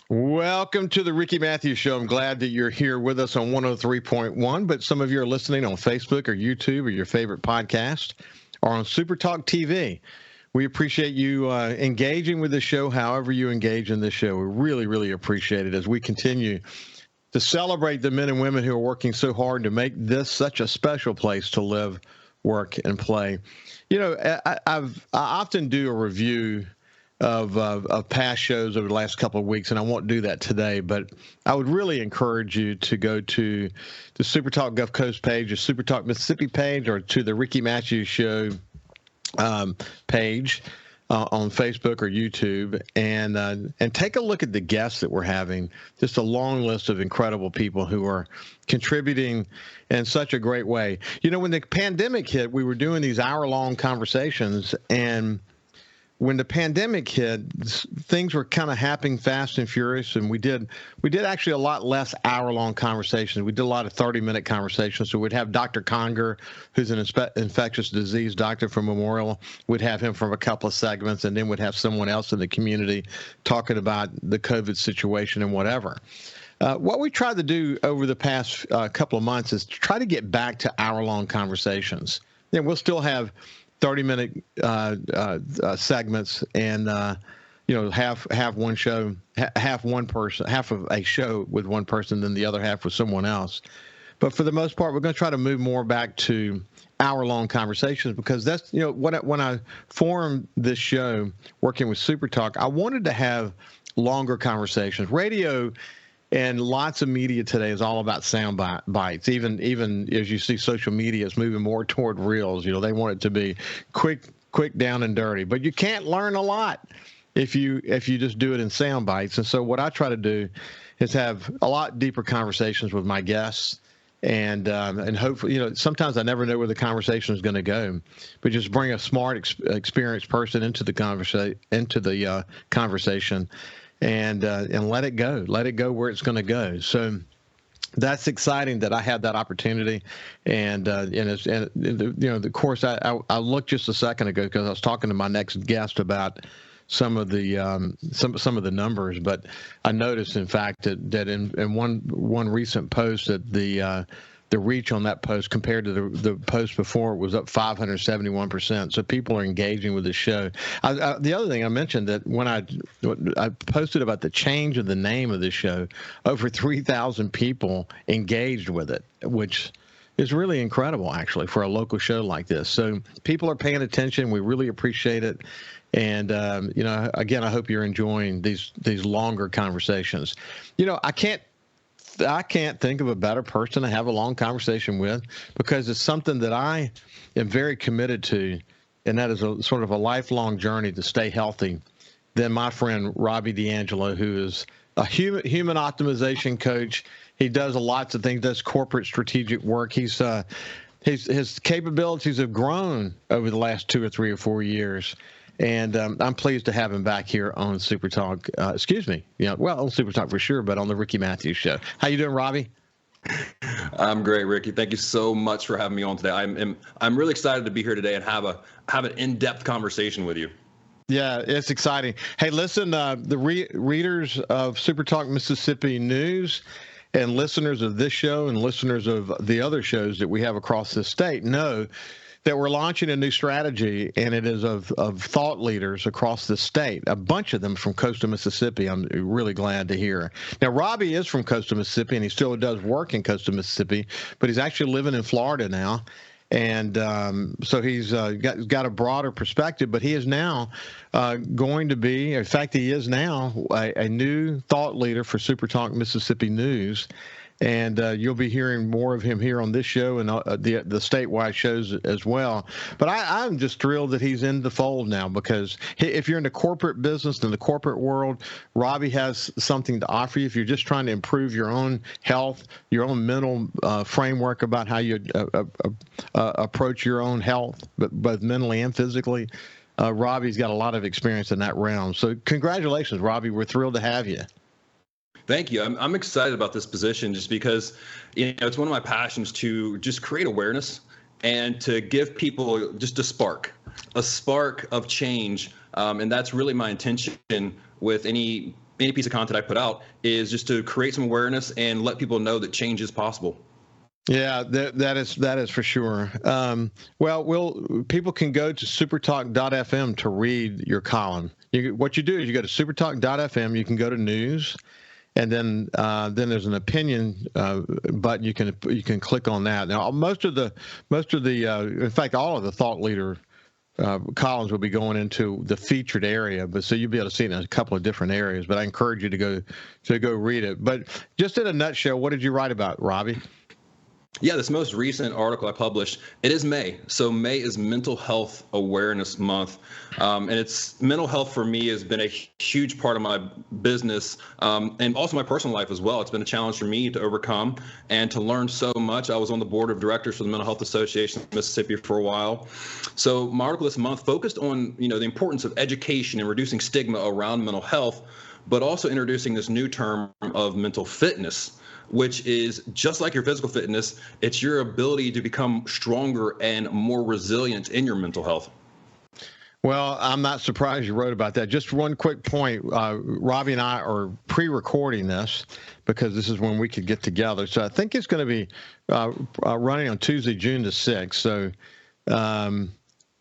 Welcome to the Ricky Mathews Show. I'm glad that you're here with us on 103.1, but some of you are listening on Facebook or YouTube or your favorite podcast or on SuperTalk TV. We appreciate you engaging with the show, however you engage in this show. We really, really appreciate it as we continue to celebrate the men and women who are working so hard to make this such a special place to live, work, and play. You know, I often do a review of past shows over the last couple of weeks, and I won't do that today, but I would really encourage you to go to the SuperTalk Gulf Coast page, or SuperTalk Mississippi page, or to the Ricky Mathews Show page on Facebook or YouTube, and take a look at the guests that we're having. Just a long list of incredible people who are contributing in such a great way. You know, when the pandemic hit, we were doing these hour-long conversations, and when the pandemic hit, things were kind of happening fast and furious, and we did actually a lot less hour-long conversations. We did a lot of 30-minute conversations. So we'd have Dr. Conger, who's an infectious disease doctor from Memorial. We'd have him for a couple of segments, and then we'd have someone else in the community talking about the COVID situation and whatever. What we tried to do over the past couple of months is to try to get back to hour-long conversations. And we'll still have 30-minute segments, and half one show, half one person, half of a show with one person, then the other half with someone else. But for the most part, we're going to try to move more back to hour-long conversations, because that's, you know, when I formed this show, working with SuperTalk, I wanted to have longer conversations. Radio and lots of media today is all about sound bites. Even as you see, social media is moving more toward reels. You know, they want it to be quick, down and dirty. But you can't learn a lot if you just do it in sound bites. And so what I try to do is have a lot deeper conversations with my guests, and hopefully, you know, sometimes I never know where the conversation is going to go, but just bring a smart, experienced person into the conversation. And let it go where it's going to go. So that's exciting that I had that opportunity. And of course, I looked just a second ago because I was talking to my next guest about some of the some of the numbers. But I noticed, in fact, that in one recent post that the reach on that post compared to the post before was up 571%. So people are engaging with the show. The other thing I mentioned, that when I posted about the change of the name of the show, over 3,000 people engaged with it, which is really incredible, actually, for a local show like this. So people are paying attention. We really appreciate it. And, again, I hope you're enjoying these longer conversations. You know, I can't think of a better person to have a long conversation with, because it's something that I am very committed to, and that is a sort of a lifelong journey to stay healthy, than my friend Robby D'Angelo, who is a human optimization coach. He does lots of things, does corporate strategic work. His capabilities have grown over the last 2 or 3 or 4 years. And I'm pleased to have him back here on SuperTalk. On SuperTalk for sure, but on the Ricky Mathews Show. How you doing, Robby? I'm great, Ricky. Thank you so much for having me on today. I'm really excited to be here today and have an in-depth conversation with you. Yeah, it's exciting. Hey, listen, the readers of SuperTalk Mississippi News and listeners of this show and listeners of the other shows that we have across the state know that we're launching a new strategy, and it is of thought leaders across the state, a bunch of them from coastal Mississippi. I'm really glad to hear. Now, Robby is from coastal Mississippi, and he still does work in coastal Mississippi, but he's actually living in Florida now. And so he's got a broader perspective, but he is now going to be, in fact, he is now a new thought leader for SuperTalk Mississippi News. And you'll be hearing more of him here on this show and the statewide shows as well. But I'm just thrilled that he's in the fold now, because if you're in the corporate business, in the corporate world, Robby has something to offer you. If you're just trying to improve your own health, your own mental framework about how you approach your own health, but both mentally and physically, Robby's got a lot of experience in that realm. So congratulations, Robby. We're thrilled to have you. Thank you. I'm excited about this position just because, it's one of my passions to just create awareness and to give people just a spark of change. And that's really my intention with any any piece of content I put out is just to create some awareness and let people know that change is possible. Yeah, that is for sure. People can go to supertalk.fm to read your column. What you do is you go to supertalk.fm. You can go to news, and then there's an opinion button. You can click on that. Now, most of the in fact, all of the thought leader columns will be going into the featured area, but so you'll be able to see it in a couple of different areas. But I encourage you to go read it. But just in a nutshell, what did you write about, Robby? Yeah, this most recent article I published, it is May. So May is Mental Health Awareness Month. And it's mental health for me has been a huge part of my business and also my personal life as well. It's been a challenge for me to overcome and to learn so much. I was on the board of directors for the Mental Health Association of Mississippi for a while. So my article this month focused on, the importance of education and reducing stigma around mental health, but also introducing this new term of mental fitness, which is just like your physical fitness. It's your ability to become stronger and more resilient in your mental health. Well, I'm not surprised you wrote about that. Just one quick point. Robby and I are pre-recording this because this is when we could get together. So I think it's going to be running on Tuesday, June the 6th. So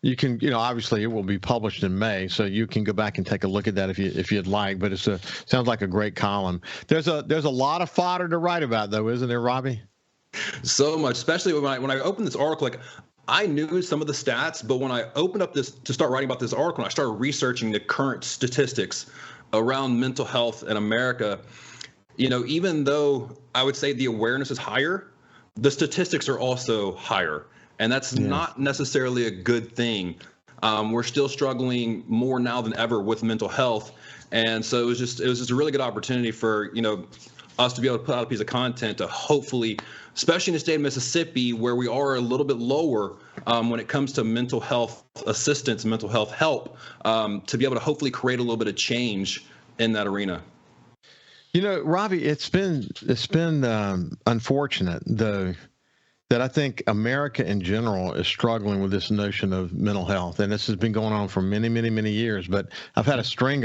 you can, obviously it will be published in May, so you can go back and take a look at that if you'd like. But sounds like a great column. There's a lot of fodder to write about, though, isn't there, Robby? So much, especially when I opened this article. I knew some of the stats, but when I opened up this to start writing about this article, and I started researching the current statistics around mental health in America, even though I would say the awareness is higher, the statistics are also higher. And that's not necessarily a good thing. We're still struggling more now than ever with mental health. And so it was just a really good opportunity for, us to be able to put out a piece of content to hopefully, especially in the state of Mississippi, where we are a little bit lower when it comes to mental health assistance, mental health help, to be able to hopefully create a little bit of change in that arena. Robby, it's been unfortunate, that I think America in general is struggling with this notion of mental health. And this has been going on for many, many, many years. But I've had a string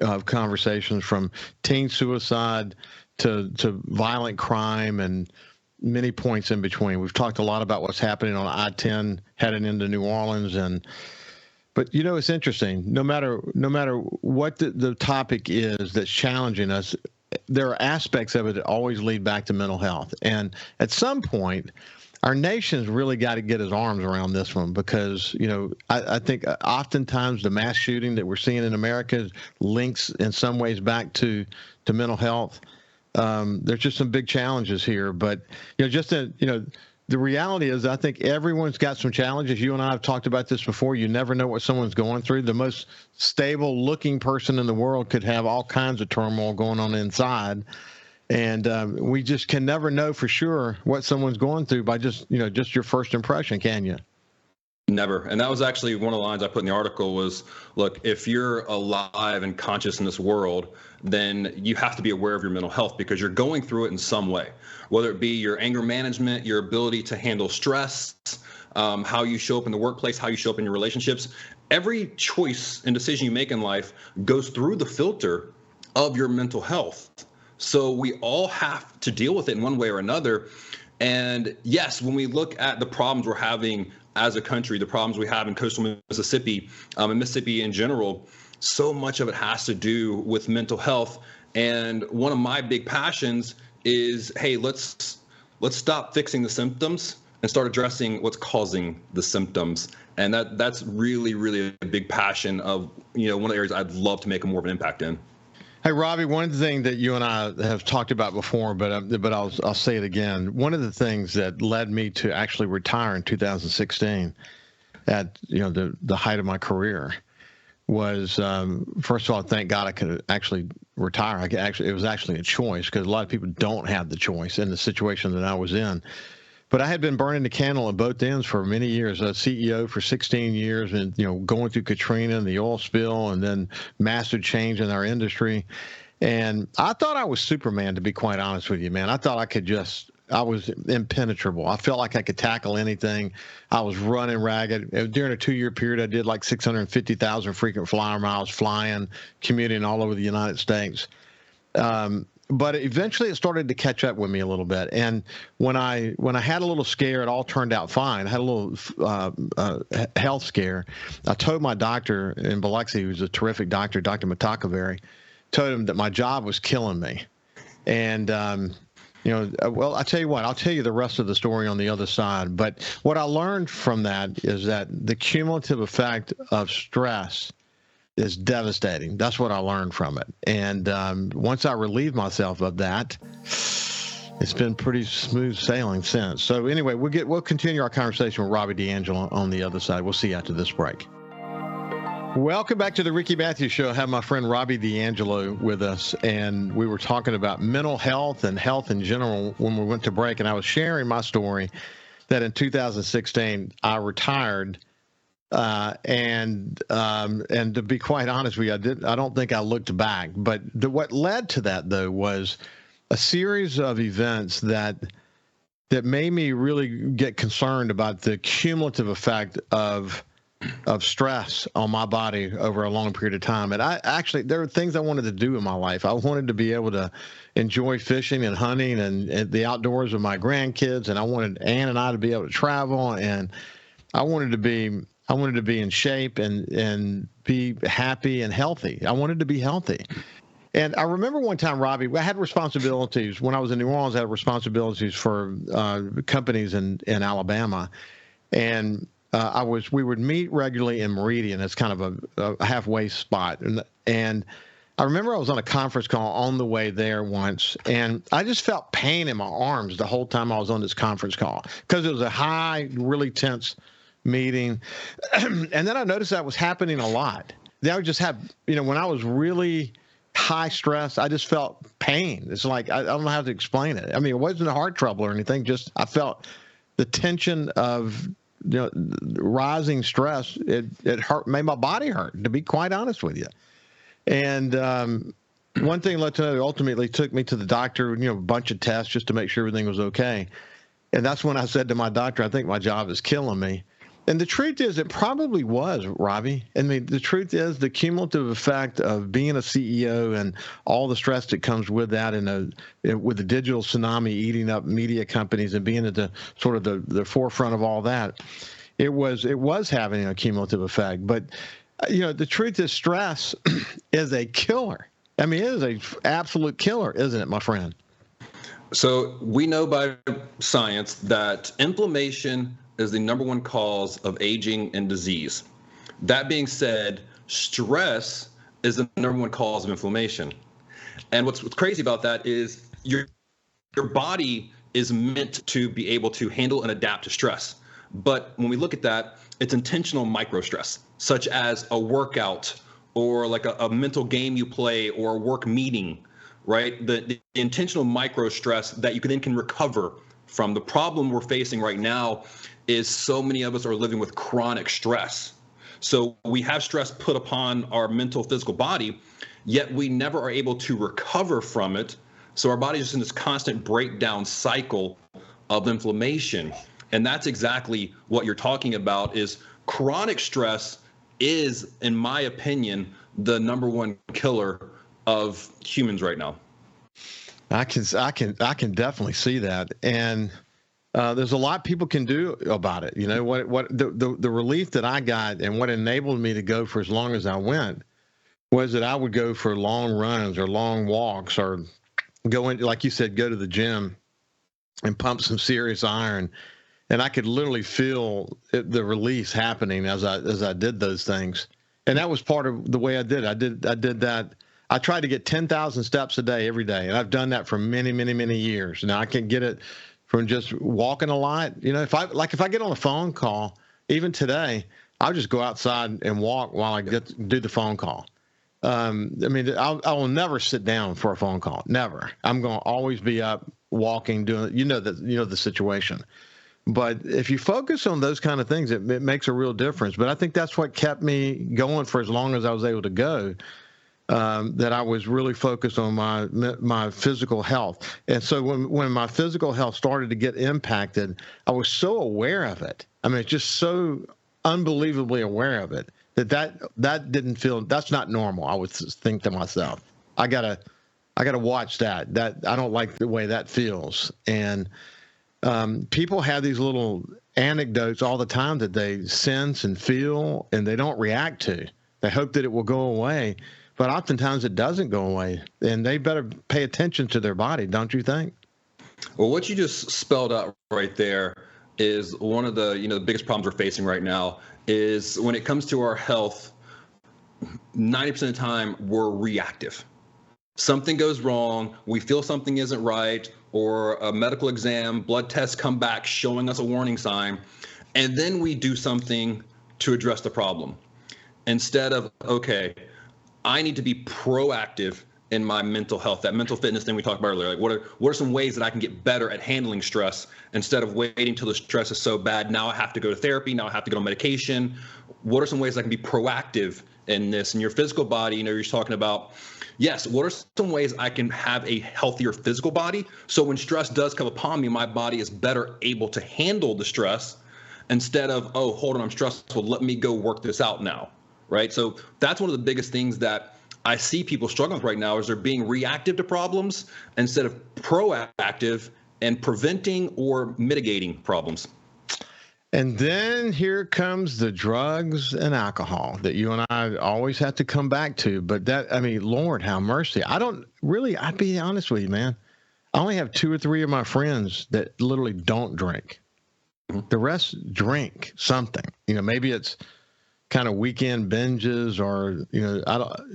of conversations from teen suicide to violent crime and many points in between. We've talked a lot about what's happening on I-10 heading into New Orleans. But it's interesting. No matter what the topic is that's challenging us, there are aspects of it that always lead back to mental health. And at some point, our nation's really got to get his arms around this one because, I think oftentimes the mass shooting that we're seeing in America links in some ways back to mental health. There's just some big challenges here. But, the reality is I think everyone's got some challenges. You and I have talked about this before. You never know what someone's going through. The most stable looking person in the world could have all kinds of turmoil going on inside. And we just can never know for sure what someone's going through by just your first impression, can you? Never. And that was actually one of the lines I put in the article was, look, if you're alive and conscious in this world, then you have to be aware of your mental health because you're going through it in some way, whether it be your anger management, your ability to handle stress, how you show up in the workplace, how you show up in your relationships. Every choice and decision you make in life goes through the filter of your mental health. So we all have to deal with it in one way or another. And yes, when we look at the problems we're having as a country, the problems we have in coastal Mississippi, and Mississippi in general, so much of it has to do with mental health. And one of my big passions is, hey, let's stop fixing the symptoms and start addressing what's causing the symptoms. And that's really, really a big passion of, one of the areas I'd love to make more of an impact in. Hey, Robby, one thing that you and I have talked about before, but I'll say it again. One of the things that led me to actually retire in 2016 at, the height of my career was, first of all, thank God I could actually retire. It was actually a choice because a lot of people don't have the choice in the situation that I was in. But I had been burning the candle at both ends for many years. A CEO for 16 years and, going through Katrina and the oil spill and then massive change in our industry. And I thought I was Superman, to be quite honest with you, man. I thought I was impenetrable. I felt like I could tackle anything. I was running ragged. During a 2-year period, I did like 650,000 frequent flyer miles flying, commuting all over the United States. But eventually it started to catch up with me a little bit. And when I had a little scare, it all turned out fine. I had a little health scare. I told my doctor in Biloxi, who's a terrific doctor, Dr. Mathews, told him that my job was killing me. And, well, I tell you what, I'll tell you the rest of the story on the other side. But what I learned from that is that the cumulative effect of stress is devastating. That's what I learned from it. And once I relieved myself of that, it's been pretty smooth sailing since. So anyway, we'll continue our conversation with Robby DeAngelo on the other side. We'll see you after this break. Welcome back to the Ricky Mathews Show. I have my friend Robby DeAngelo with us, and we were talking about mental health and health in general when we went to break. And I was sharing my story that in 2016 I retired. And to be quite honest with you, I don't think I looked back. But what led to that, though, was a series of events that made me really get concerned about the cumulative effect of stress on my body over a long period of time. And there were things I wanted to do in my life. I wanted to be able to enjoy fishing and hunting and the outdoors with my grandkids. And I wanted Ann and I to be able to travel. And I wanted to be in shape and be happy and healthy. I wanted to be healthy. And I remember one time, Robby, I had responsibilities. When I was in New Orleans, I had responsibilities for companies in Alabama. And we would meet regularly in Meridian. It's kind of a halfway spot. And I remember I was on a conference call on the way there once, and I just felt pain in my arms the whole time I was on this conference call because it was a high, really tense meeting. And then I noticed that was happening a lot. I would just have, when I was really high stress, I just felt pain. It's like, I don't know how to explain it. I mean, it wasn't a heart trouble or anything. Just, I felt the tension of, rising stress. It hurt, made my body hurt, to be quite honest with you. And one thing led to another. Ultimately took me to the doctor, a bunch of tests just to make sure everything was okay. And that's when I said to my doctor, I think my job is killing me. And the truth is, it probably was, Robby. I mean, the truth is the cumulative effect of being a CEO and all the stress that comes with that, and with the digital tsunami eating up media companies and being at the sort of the forefront of all that, it was having a cumulative effect. But the truth is, stress is a killer. I mean, it is an absolute killer, isn't it, my friend? So we know by science that inflammation is the number one cause of aging and disease. That being said, stress is the number one cause of inflammation. And what's crazy about that is your body is meant to be able to handle and adapt to stress. But when we look at that, it's intentional micro stress, such as a workout or like a mental game you play or a work meeting, right? The intentional micro stress that you can recover from. The problem we're facing right now is so many of us are living with chronic stress. So we have stress put upon our mental, physical body, yet we never are able to recover from it. So our body is just in this constant breakdown cycle of inflammation. And that's exactly what you're talking about. Is chronic stress is, in my opinion, the number one killer of humans right now. I can definitely see that. And there's a lot people can do about it. What the relief that I got and what enabled me to go for as long as I went was that I would go for long runs or long walks or go in, like you said, go to the gym and pump some serious iron. And I could literally feel the release happening as I did those things. And that was part of the way I did. I did that. I tried to get 10,000 steps a day every day. And I've done that for many, many, many years. Now I can get it from just walking a lot. If I get on a phone call, even today, I'll just go outside and walk while I do the phone call. I will never sit down for a phone call. Never. I'm going to always be up walking, doing, the situation. But if you focus on those kind of things, it makes a real difference. But I think that's what kept me going for as long as I was able to go. That I was really focused on my physical health. And so when my physical health started to get impacted, I was so aware of it. I mean, just so unbelievably aware of it that didn't feel, that's not normal. I would think to myself, I gotta I got to watch that. That I don't like the way that feels. And people have these little anecdotes all the time that they sense and feel, and they don't react to. They hope that it will go away, but oftentimes it doesn't go away. And they better pay attention to their body, don't you think? Well, what you just spelled out right there is one of the the biggest problems we're facing right now is when it comes to our health. 90% of the time, we're reactive. Something goes wrong, we feel something isn't right, or a medical exam, blood tests come back showing us a warning sign, and then we do something to address the problem. Instead of, okay, I need to be proactive in my mental health, that mental fitness thing we talked about earlier. Like, what are some ways that I can get better at handling stress instead of waiting till the stress is so bad? Now I have to go to therapy. Now I have to go on medication. What are some ways I can be proactive in this? In your physical body, you're talking about, yes, what are some ways I can have a healthier physical body? So when stress does come upon me, my body is better able to handle the stress instead of, oh, hold on, I'm stressful. Let me go work this out now. Right. So that's one of the biggest things that I see people struggling with right now is they're being reactive to problems instead of proactive and preventing or mitigating problems. And then here comes the drugs and alcohol that you and I always have to come back to. But Lord, have mercy. I'd be honest with you, man. I only have 2 or 3 of my friends that literally don't drink. Mm-hmm. The rest drink something. Maybe it's kind of weekend binges or,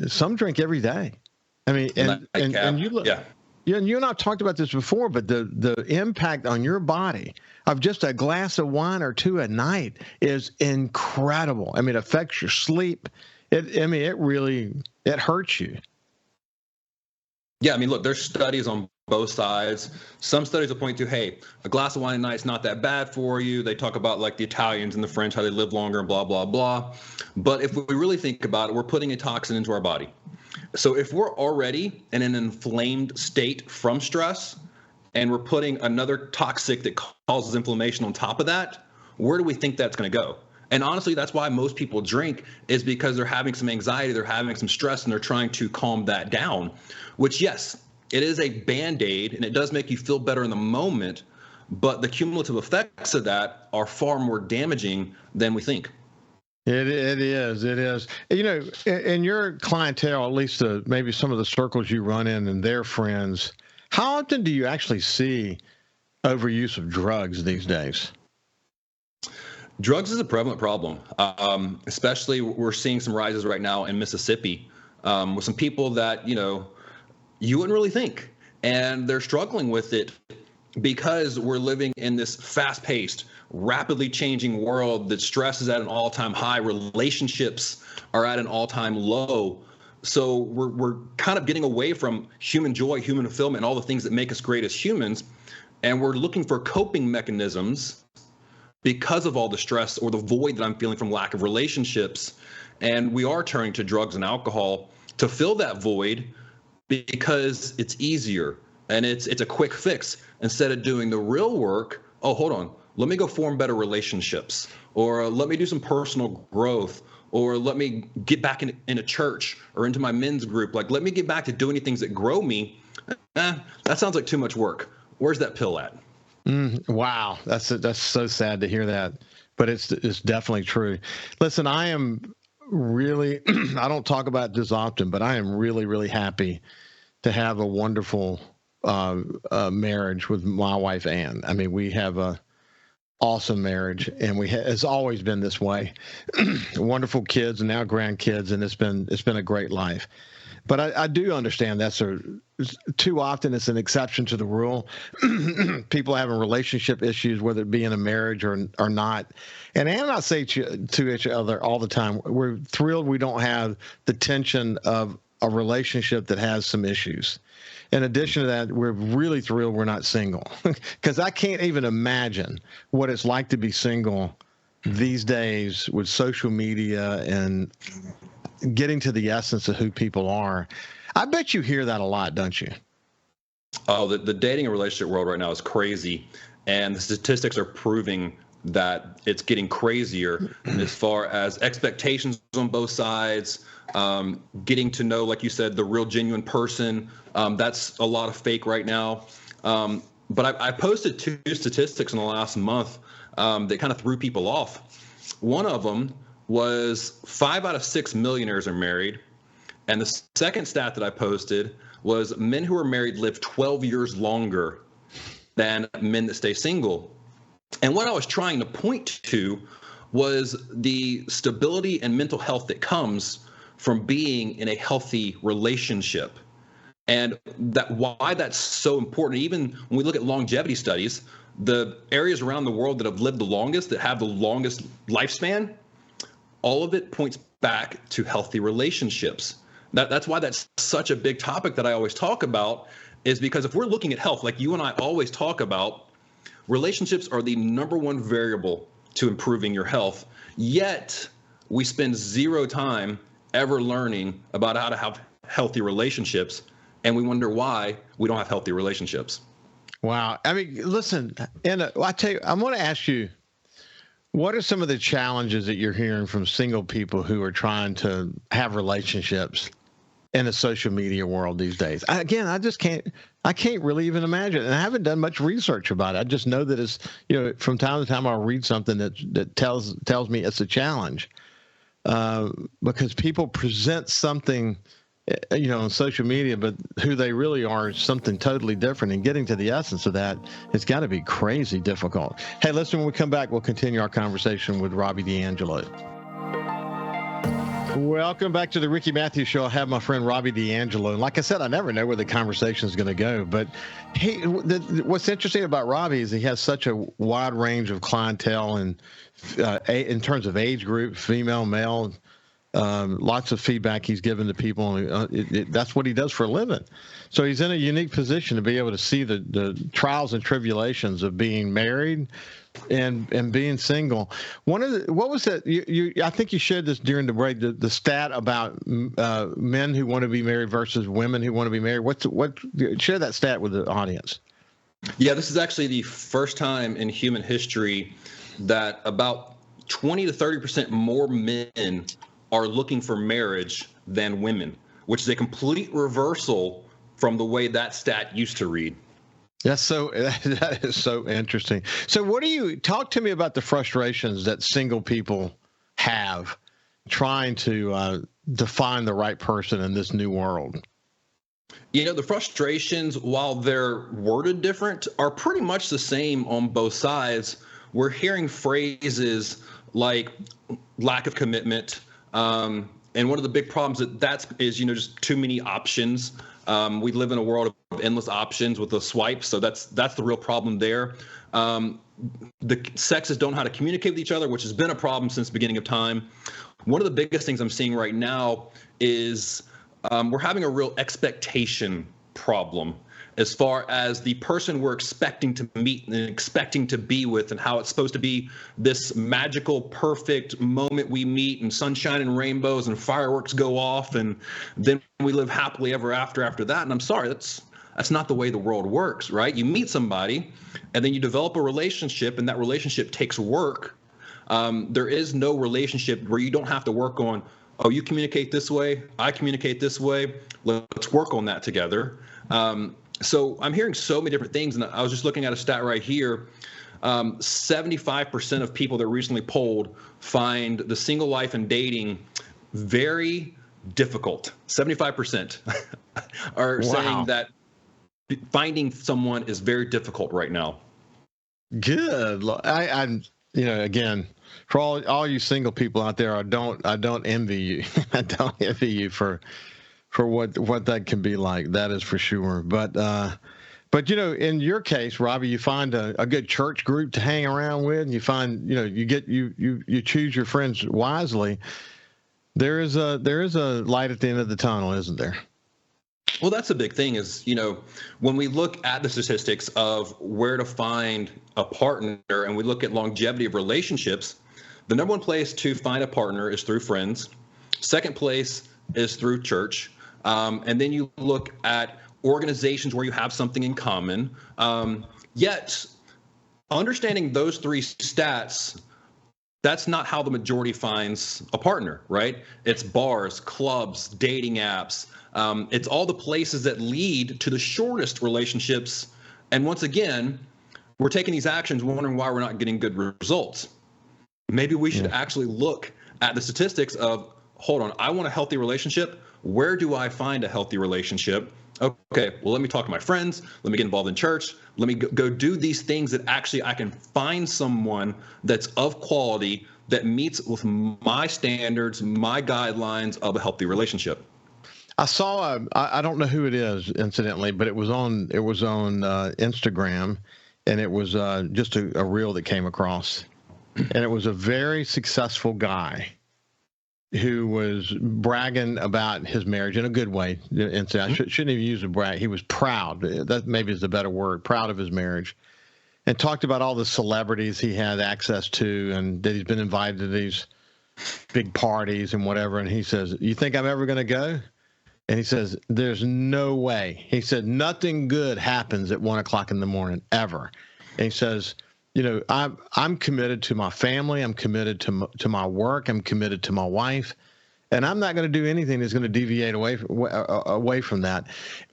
some drink every day. And you look, yeah, and you and I've talked about this before, but the impact on your body of just a glass of wine or 2 a night is incredible. It affects your sleep. It hurts you. Yeah, look, there's studies on both sides. Some studies will point to, hey, a glass of wine a night is not that bad for you. They talk about like the Italians and the French, how they live longer and blah, blah, blah. But if we really think about it, we're putting a toxin into our body. So if we're already in an inflamed state from stress and we're putting another toxic that causes inflammation on top of that, where do we think that's going to go? And honestly, that's why most people drink, is because they're having some anxiety, they're having some stress, and they're trying to calm that down, which, yes, it is a Band-Aid, and it does make you feel better in the moment, but the cumulative effects of that are far more damaging than we think. It is. In your clientele, at least maybe some of the circles you run in and their friends, how often do you actually see overuse of drugs these days? Drugs is a prevalent problem, especially we're seeing some rises right now in Mississippi with some people that, you wouldn't really think. And they're struggling with it because we're living in this fast-paced, rapidly changing world that stress is at an all-time high. Relationships are at an all-time low. So we're kind of getting away from human joy, human fulfillment, and all the things that make us great as humans. And we're looking for coping mechanisms because of all the stress or the void that I'm feeling from lack of relationships. And we are turning to drugs and alcohol to fill that void because it's easier and it's a quick fix instead of doing the real work. Oh, hold on. Let me go form better relationships, or let me do some personal growth, or let me get back in a church or into my men's group. Like, let me get back to doing things that grow me. That sounds like too much work. Where's that pill at? Wow. That's so sad to hear that, but it's definitely true. Listen, I am really, I don't talk about this often, but I am really, really happy to have a wonderful marriage with my wife, Ann. We have a awesome marriage, and it's always been this way. Wonderful kids and now grandkids, and it's been a great life. But I do understand too often it's an exception to the rule. People having relationship issues, whether it be in a marriage or not. And Ann and I say to each other all the time, we're thrilled we don't have the tension of a relationship that has some issues. In addition to that, we're really thrilled we're not single, because I can't even imagine what it's like to be single these days with social media and getting to the essence of who people are. I bet you hear that a lot, don't you? Oh, the dating and relationship world right now is crazy. And the statistics are proving that it's getting crazier as far as expectations on both sides, getting to know, like you said, the real genuine person. That's a lot of fake right now. But I posted 2 statistics in the last month that kind of threw people off. One of them was 5 out of 6 millionaires are married. And the second stat that I posted was men who are married live 12 years longer than men that stay single. And what I was trying to point to was the stability and mental health that comes from being in a healthy relationship. And that why that's so important. Even when we look at longevity studies, the areas around the world that have lived the longest, that have the longest lifespan, all of it points back to healthy relationships. That's why that's such a big topic that I always talk about, is because if we're looking at health, like you and I always talk about, relationships are the number one variable to improving your health. Yet we spend zero time ever learning about how to have healthy relationships. And we wonder why we don't have healthy relationships. Wow. I mean, listen, and I tell you, I'm going to ask you, what are some of the challenges that you're hearing from single people who are trying to have relationships in the social media world these days? I can't really even imagine. And I haven't done much research about it. I just know that it's, from time to time I'll read something that tells me it's a challenge, because people present something, on social media, but who they really are is something totally different. And getting to the essence of that, it's got to be crazy difficult. Hey, listen, when we come back, we'll continue our conversation with Robby DeAngelo. Welcome back to the Ricky Mathews Show. I have my friend Robby DeAngelo. And like I said, I never know where the conversation is going to go. But what's interesting about Robby is he has such a wide range of clientele and in terms of age group, female, male. Lots of feedback he's given to people. That's what he does for a living. So he's in a unique position to be able to see the trials and tribulations of being married and being single. What was that? I think you shared this during the break, the stat about men who want to be married versus women who want to be married. Share that stat with the audience. Yeah, this is actually the first time in human history that about 20 to 30% more men are looking for marriage than women, which is a complete reversal from the way that stat used to read. That is so interesting. So talk to me about the frustrations that single people have trying to define the right person in this new world? The frustrations, while they're worded different, are pretty much the same on both sides. We're hearing phrases like lack of commitment, and one of the big problems is just too many options. We live in a world of endless options with a swipe, so that's the real problem there. The sexes don't know how to communicate with each other, which has been a problem since the beginning of time. One of the biggest things I'm seeing right now is we're having a real expectation problem as far as the person we're expecting to meet and expecting to be with, and how it's supposed to be this magical, perfect moment we meet and sunshine and rainbows and fireworks go off, and then we live happily ever after that. And I'm sorry, that's not the way the world works, right? You meet somebody and then you develop a relationship, and that relationship takes work. There is no relationship where you don't have to work on, oh, you communicate this way, I communicate this way, let's work on that together. So I'm hearing so many different things, and I was just looking at a stat right here. 75% of people that recently polled find the single life and dating very difficult. 75% are saying that finding someone is very difficult right now. Good. I'm again, for all you single people out there, I don't envy you. I don't envy you for what that can be like. That is for sure. But in your case, Robby, you find a good church group to hang around with, and you find, you choose your friends wisely. There is a light at the end of the tunnel, isn't there? Well, that's the big thing is, when we look at the statistics of where to find a partner, and we look at longevity of relationships, the number one place to find a partner is through friends. Second place is through church. And then you look at organizations where you have something in common. Yet understanding those three stats, that's not how the majority finds a partner, right? It's bars, clubs, dating apps. It's all the places that lead to the shortest relationships. And once again, we're taking these actions wondering why we're not getting good results. Maybe we should actually look at the statistics of, hold on, I want a healthy relationship. Where do I find a healthy relationship? Okay, well, let me talk to my friends. Let me get involved in church. Let me go do these things that actually I can find someone that's of quality that meets with my standards, my guidelines of a healthy relationship. I saw I don't know who it is, incidentally, but it was on Instagram, and it was just a reel that came across, and it was a very successful guy who was bragging about his marriage in a good way. And so I shouldn't even use a brag. He was proud. That maybe is the better word, proud of his marriage, and talked about all the celebrities he had access to and that he's been invited to these big parties and whatever. And he says, "You think I'm ever going to go?" And he says, "There's no way." He said, "Nothing good happens at 1 o'clock in the morning ever." And he says, I'm committed to my family. I'm committed to my work. I'm committed to my wife, and I'm not going to do anything that's going to deviate away from that.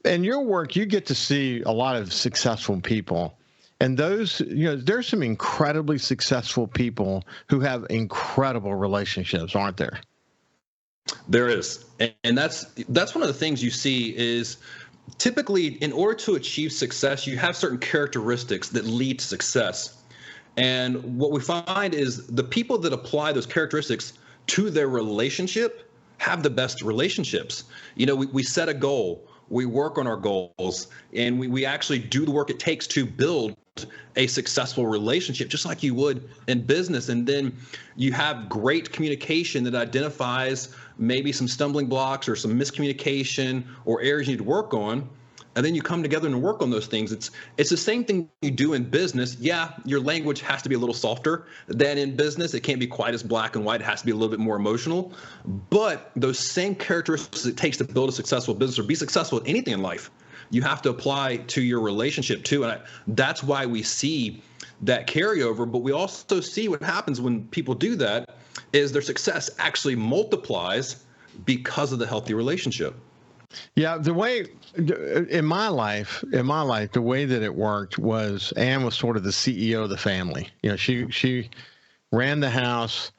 In your work, you get to see a lot of successful people, and those, there's some incredibly successful people who have incredible relationships, aren't there? There is, and that's one of the things you see is typically in order to achieve success, you have certain characteristics that lead to success. And what we find is the people that apply those characteristics to their relationship have the best relationships. We set a goal, we work on our goals, and we actually do the work it takes to build a successful relationship, just like you would in business. And then you have great communication that identifies maybe some stumbling blocks or some miscommunication or areas you need to work on. And then you come together and work on those things. It's the same thing you do in business. Yeah, your language has to be a little softer than in business. It can't be quite as black and white. It has to be a little bit more emotional. But those same characteristics it takes to build a successful business or be successful at anything in life, you have to apply to your relationship too. And that's why we see that carryover. But we also see what happens when people do that is their success actually multiplies because of the healthy relationship. Yeah, the way in my life, the way that it worked was Ann was sort of the CEO of the family. She ran the house.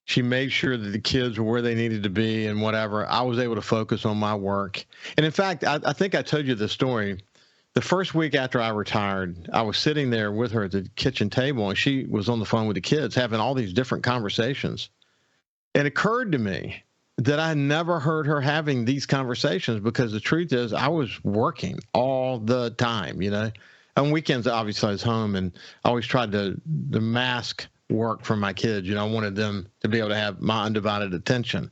She made sure that the kids were where they needed to be and whatever. I was able to focus on my work. And in fact, I think I told you the story. The first week after I retired, I was sitting there with her at the kitchen table, and she was on the phone with the kids having all these different conversations. It occurred to me that I never heard her having these conversations because the truth is I was working all the time, On weekends, obviously, I was home, and I always tried to mask work from my kids. I wanted them to be able to have my undivided attention.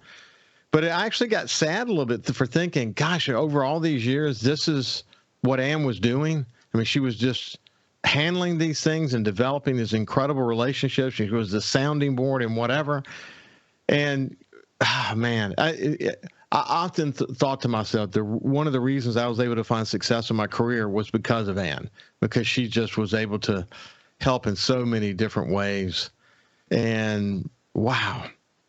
But I actually got sad a little bit for thinking, gosh, over all these years, this is what Ann was doing. I mean, she was just handling these things and developing these incredible relationships. She was the sounding board and whatever. And man, I often thought to myself that one of the reasons I was able to find success in my career was because of Ann, because she just was able to help in so many different ways. And wow,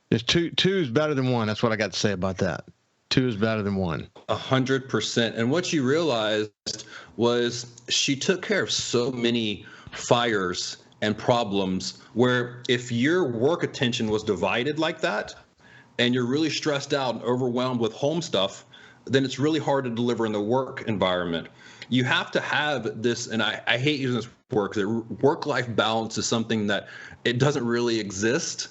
there's two is better than one. That's what I got to say about that. Two is better than one. 100%. And what you realized was she took care of so many fires and problems where if your work attention was divided like that, and you're really stressed out and overwhelmed with home stuff, then it's really hard to deliver in the work environment. You have to have this, and I hate using this word because work-life balance is something that it doesn't really exist.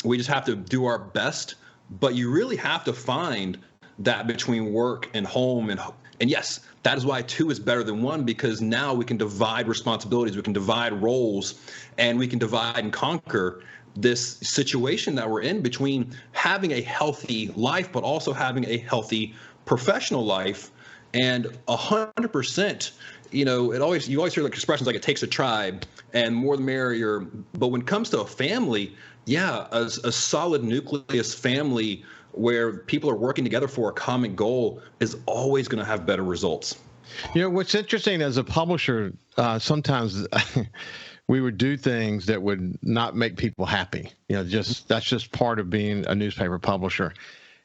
We just have to do our best, but you really have to find that between work and home. And yes, that is why two is better than one, because now we can divide responsibilities, we can divide roles, and we can divide and conquer this situation that we're in between having a healthy life, but also having a healthy professional life. And 100%, you always hear like expressions like it takes a tribe and more the merrier. But when it comes to a family, yeah, a solid nucleus family where people are working together for a common goal is always going to have better results. What's interesting as a publisher, sometimes we would do things that would not make people happy. That's just part of being a newspaper publisher.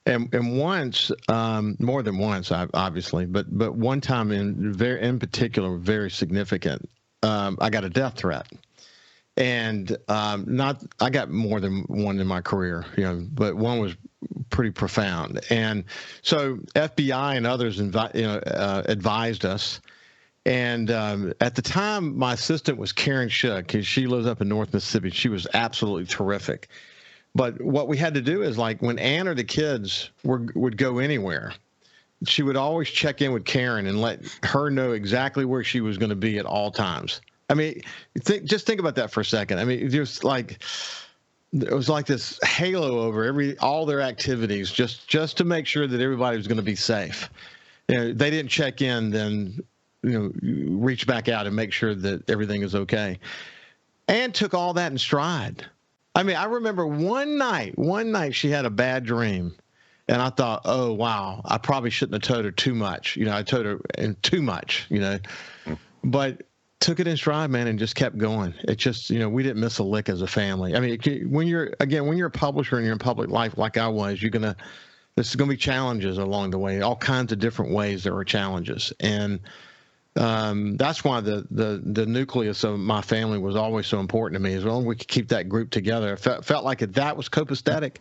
And once, more than once, obviously, but one time in particular, very significant, I got a death threat. And I got more than one in my career, but one was pretty profound. And so FBI and others advised us. And at the time, my assistant was Karen Shook, because she lives up in North Mississippi. She was absolutely terrific. But what we had to do is, like, when Ann or the kids would go anywhere, she would always check in with Karen and let her know exactly where she was going to be at all times. I mean, just think about that for a second. I mean, it was like this halo over all their activities, just to make sure that everybody was going to be safe. They didn't check in, then reach back out and make sure that everything is okay. Ann took all that in stride. I mean, I remember one night she had a bad dream, and I thought, oh wow, I probably shouldn't have told her too much. I told her too much. But took it in stride, man, and just kept going. It just, we didn't miss a lick as a family. I mean, when you're a publisher and you're in public life like I was, there's going to be challenges along the way, all kinds of different ways there are challenges. And that's why the nucleus of my family was always so important to me. As long as we could keep that group together, felt like if that was copacetic,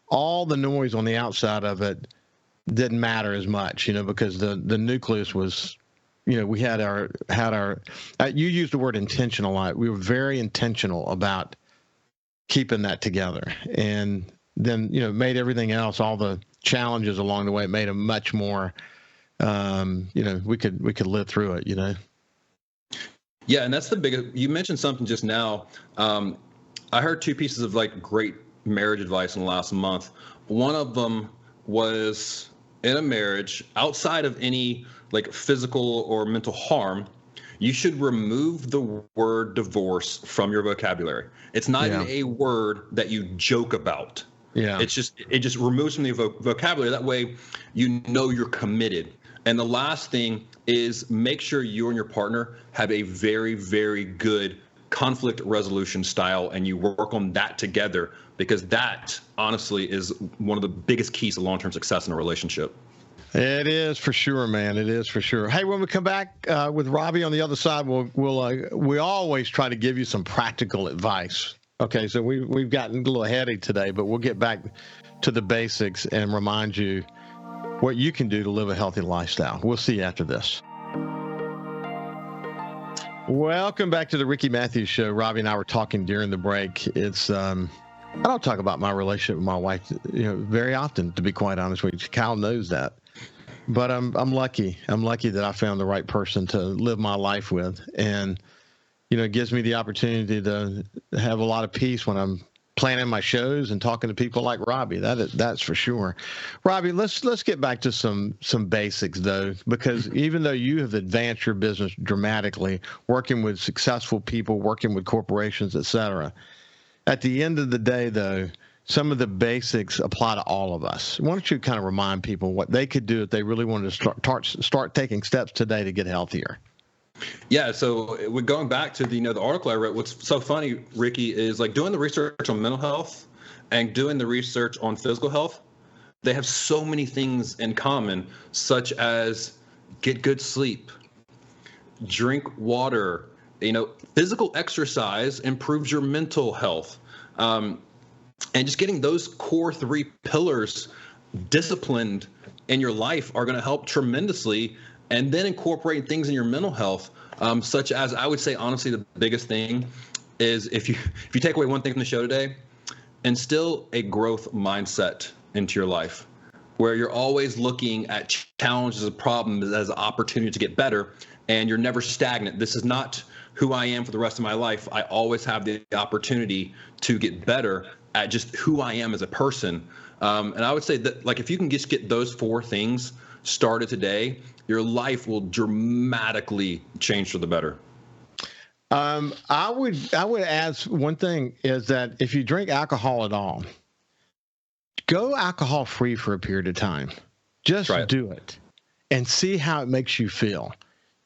all the noise on the outside of it didn't matter as much, because the nucleus was, we had our you used the word intentional a lot. We were very intentional about keeping that together, and then made everything else, all the challenges along the way, it made them much more. We could live through it, Yeah, and that's the biggest. You mentioned something just now. I heard two pieces of great marriage advice in the last month. One of them was, in a marriage, outside of any physical or mental harm, you should remove the word divorce from your vocabulary. It's not a word that you joke about. Yeah. It just removes from the vocabulary. That way, you're committed. And the last thing is, make sure you and your partner have a very, very good conflict resolution style, and you work on that together, because that honestly is one of the biggest keys to long-term success in a relationship. It is for sure, man. It is for sure. Hey, when we come back with Robby on the other side, we always try to give you some practical advice. Okay, so we've gotten a little heady today, but we'll get back to the basics and remind you what you can do to live a healthy lifestyle. We'll see you after this. Welcome back to the Ricky Mathews Show. Robby and I were talking during the break. It's I don't talk about my relationship with my wife, very often, to be quite honest with you. Kyle knows that. But I'm lucky. I'm lucky that I found the right person to live my life with, and it gives me the opportunity to have a lot of peace when I'm planning my shows and talking to people like Robby. That's for sure. Robby, let's get back to some basics though, because even though you have advanced your business dramatically, working with successful people, working with corporations, et cetera, at the end of the day though, some of the basics apply to all of us. Why don't you kind of remind people what they could do if they really wanted to start taking steps today to get healthier? Yeah, so we're going back to the article I wrote. What's so funny, Ricky, is doing the research on mental health and doing the research on physical health. They have so many things in common, such as get good sleep, drink water. Physical exercise improves your mental health. And just getting those core three pillars disciplined in your life are going to help tremendously. And then incorporate things in your mental health, such as, I would say, honestly, the biggest thing is, if you take away one thing from the show today, instill a growth mindset into your life, where you're always looking at challenges and problems as an opportunity to get better, and you're never stagnant. This is not who I am for the rest of my life. I always have the opportunity to get better at just who I am as a person. And I would say that, if you can just get those four things started today, your life will dramatically change for the better. I would add one thing, is that if you drink alcohol at all, go alcohol free for a period of time. Just do it and see how it makes you feel.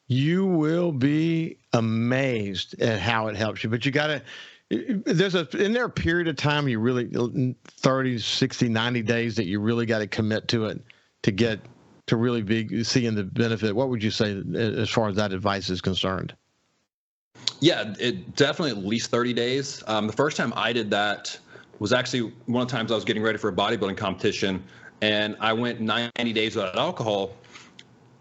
You will be amazed at how it helps you. But you got to, isn't there a period of time you really, 30, 60, 90 days that you really got to commit to it to really be seeing the benefit? What would you say as far as that advice is concerned? Yeah, it definitely at least 30 days. The first time I did that was actually one of the times I was getting ready for a bodybuilding competition, and I went 90 days without alcohol.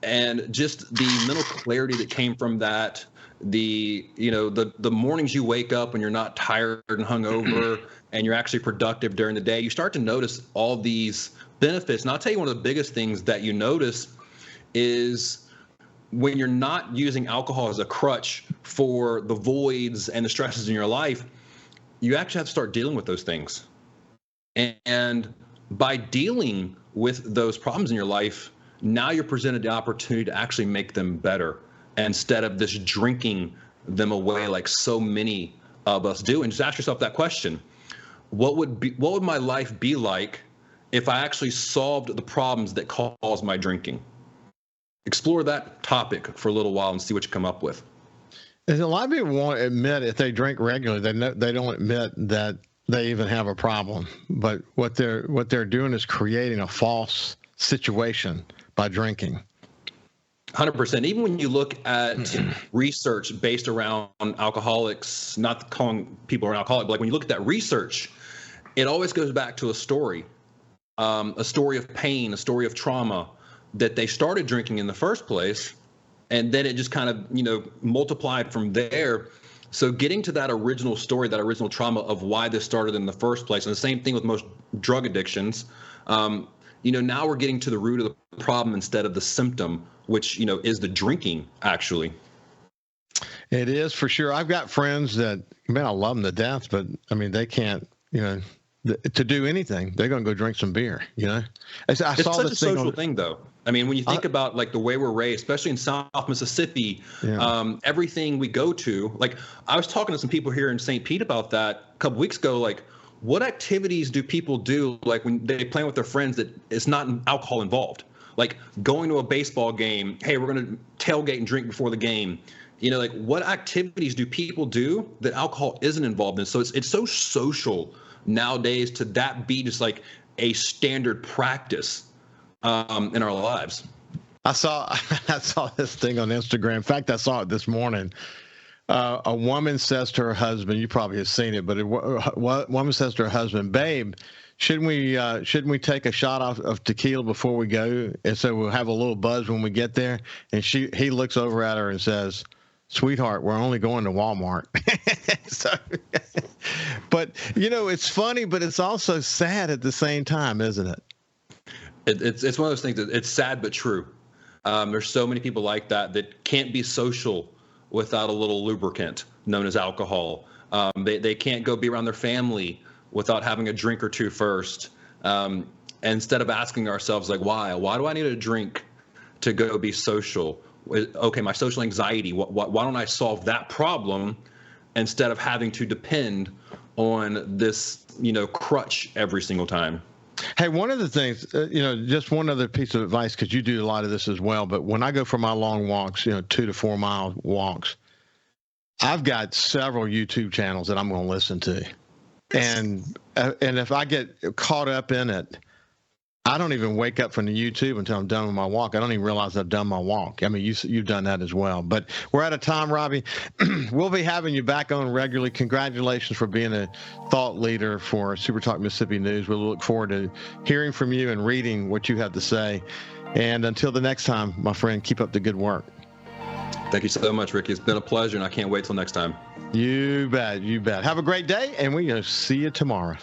And just the mental clarity that came from that, the mornings you wake up when you're not tired and hungover and you're actually productive during the day, you start to notice all these benefits. And I'll tell you, one of the biggest things that you notice is when you're not using alcohol as a crutch for the voids and the stresses in your life, you actually have to start dealing with those things. And by dealing with those problems in your life, now you're presented the opportunity to actually make them better instead of just drinking them away like so many of us do. And just ask yourself that question: what would my life be like if I actually solved the problems that cause my drinking? Explore that topic for a little while and see what you come up with. And a lot of people won't admit if they drink regularly, they don't admit that they even have a problem. But what they're doing is creating a false situation by drinking. 100%. Even when you look at research based around alcoholics, not calling people an alcoholic, but like when you look at that research, it always goes back to a story of pain, a story of trauma, that they started drinking in the first place, and then it just kind of, multiplied from there. So getting to that original story, that original trauma of why this started in the first place, and the same thing with most drug addictions, now we're getting to the root of the problem instead of the symptom, which, is the drinking, actually. It is, for sure. I've got friends that, man, I love them to death, but, I mean, they can't, to do anything. They're going to go drink some beer, It's such a social thing, though. I mean, when you think about like the way we're raised, especially in South Mississippi, everything we go to, like I was talking to some people here in St. Pete about that a couple weeks ago, like what activities do people do like when they play with their friends that it's not alcohol involved? Like going to a baseball game, hey, we're going to tailgate and drink before the game. Like what activities do people do that alcohol isn't involved in? So it's so social nowadays to that be just like a standard practice in our lives. I saw this thing on Instagram. In fact, I saw it this morning. A woman says to her husband, you probably have seen it, but a woman says to her husband, babe, shouldn't we take a shot of tequila before we go? And so we'll have a little buzz when we get there. And he looks over at her and says, sweetheart, we're only going to Walmart. But it's funny, but it's also sad at the same time, isn't it? It's one of those things that it's sad but true. There's so many people like that can't be social without a little lubricant known as alcohol. They can't go be around their family without having a drink or two first. Instead of asking ourselves, like, why do I need a drink to go be social? Okay, my social anxiety, why don't I solve that problem instead of having to depend on this, crutch every single time? Hey, one of the things, just one other piece of advice, because you do a lot of this as well, but when I go for my long walks, 2 to 4 mile walks, I've got several YouTube channels that I'm going to listen to. And if I get caught up in it, I don't even wake up from the YouTube until I'm done with my walk. I don't even realize I've done my walk. I mean, you've done that as well. But we're out of time, Robby. We'll be having you back on regularly. Congratulations for being a thought leader for SuperTalk Mississippi News. We'll look forward to hearing from you and reading what you have to say. And until the next time, my friend, keep up the good work. Thank you so much, Ricky. It's been a pleasure, and I can't wait till next time. You bet. You bet. Have a great day, and we'll see you tomorrow.